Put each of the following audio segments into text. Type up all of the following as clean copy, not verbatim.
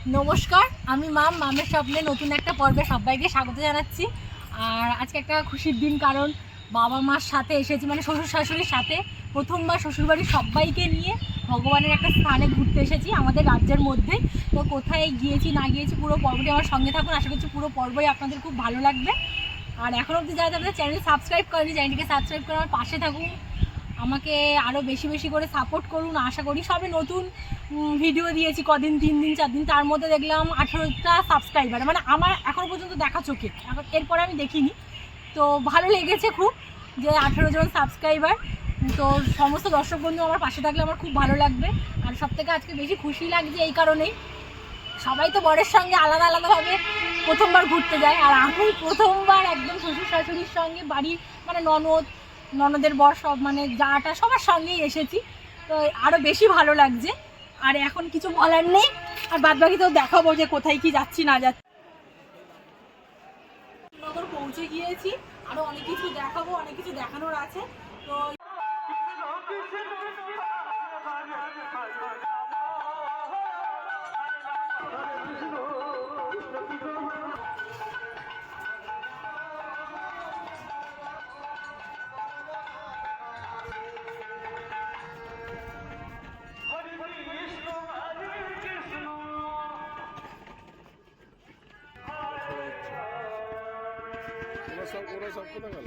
নমস্কার, আমি মামের স্বপ্নে নতুন একটা পর্বে সবাইকে স্বাগত জানাচ্ছি। আর আজকে একটা খুশির দিন, কারণ বাবা মার সাথে এসেছি, মানে শ্বশুর শাশুড়ির সাথে প্রথমবার শ্বশুরবাড়ির সবাইকে নিয়ে ভগবানের একটা স্থানে ঘুরতে এসেছি আমাদের রাজ্যের মধ্যে। তো কোথায় গিয়েছি না গিয়েছি পুরো পর্বটি আমার সঙ্গে থাকুন, আশা করছি পুরো পর্বই আপনাদের খুব ভালো লাগবে। আর এখন অবধি যারা আপনাদের চ্যানেল সাবস্ক্রাইব করেনি, চ্যানেলটিকে সাবস্ক্রাইব করে আমার পাশে থাকুন, আমাকে আরও বেশি বেশি করে সাপোর্ট করুন। আশা করি সবে নতুন ভিডিও দিয়েছি কদিন, 3 দিন 4 দিন, তার মধ্যে দেখলাম 18টা সাবস্ক্রাইবার, মানে আমার এখনও পর্যন্ত দেখা চোখে, এরপরে আমি দেখিনি। তো ভালো লেগেছে খুব যে 18 জন সাবস্ক্রাইবার। তো সমস্ত দর্শক বন্ধু আমার পাশে থাকলে আমার খুব ভালো লাগবে। আর সবথেকে আজকে বেশি খুশি লাগছে এই কারণেই, সবাই তো বরের সঙ্গে আলাদা আলাদাভাবে প্রথমবার ঘুরতে যায়, আর আমি প্রথমবার একদম শ্বশুর শাশুড়ির সঙ্গে বাড়ির মানে ননদের বর সব মানে যাটা সবার সঙ্গেই এসেছি। তো আরও বেশি ভালো লাগছে। আর এখন কিছু বলার নেই, আর বাদবাকি তো দেখাবো যে কোথায় কি যাচ্ছি না যাচ্ছি। নগর পৌঁছে গিয়েছি, আরও অনেক কিছু দেখাবো, অনেক কিছু দেখানোর আছে। তো ওরা সব কোথায় গেল?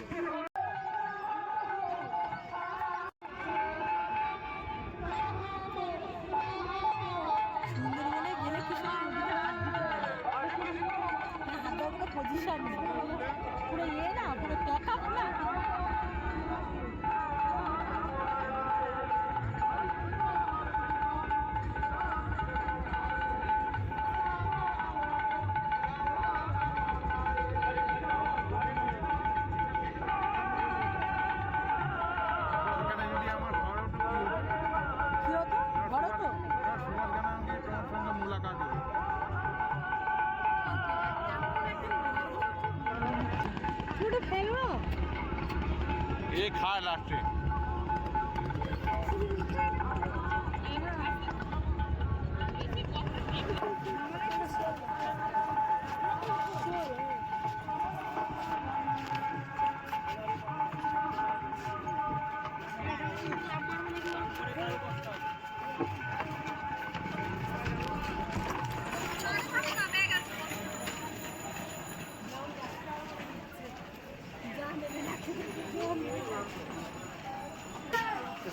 সুন্দরবনে গেলে কি সুন্দর হাত দেওয়ার কোনো পজিশন নেই, পুরো না পুরো প্যাক আপ না। ये खा लास्ट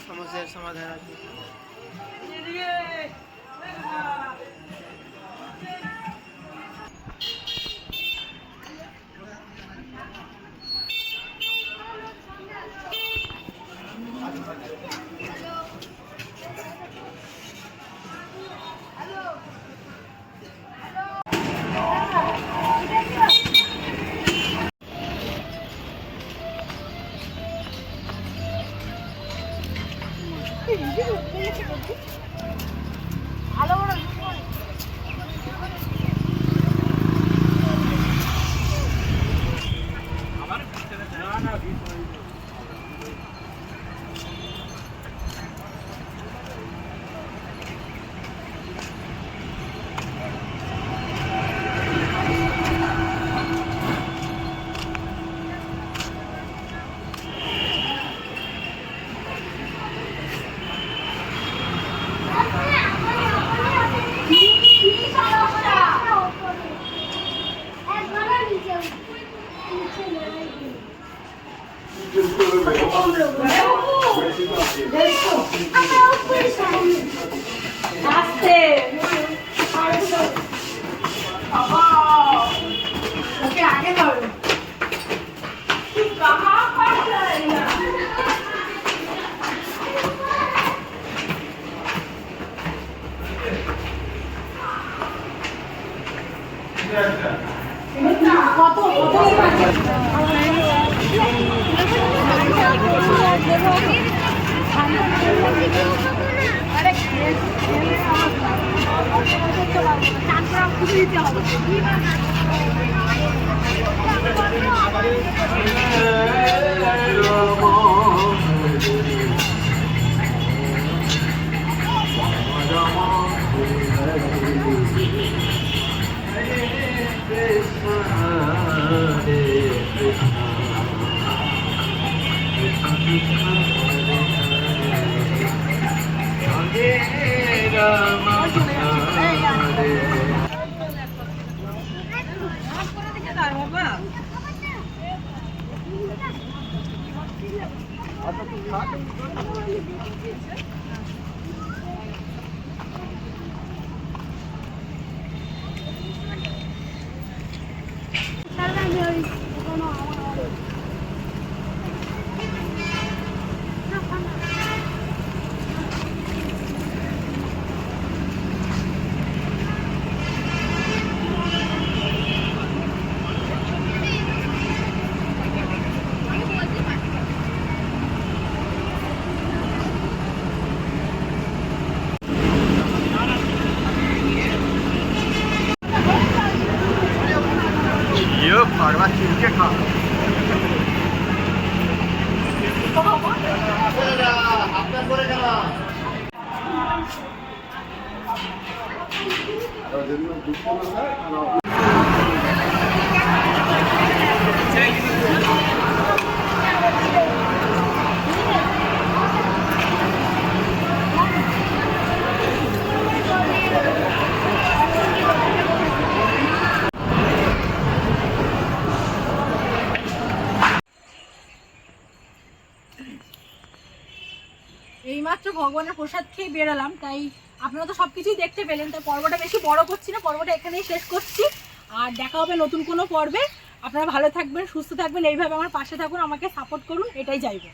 সমস্যার সমাধান আছে। এইমাত্র ভগবানের প্রসাদ খেয়ে বেরোলাম, তাই আপনারা তো সবকিছুই দেখতে পেলেন। তাই পর্বটা বেশি বড় করছি না, পর্বটা এখানেই শেষ করছি। আর দেখা হবে নতুন কোনো পর্বে। আপনারা ভালো থাকবেন, সুস্থ থাকবেন, এইভাবে আমার পাশে থাকুন, আমাকে সাপোর্ট করুন, এটাই চাইবো।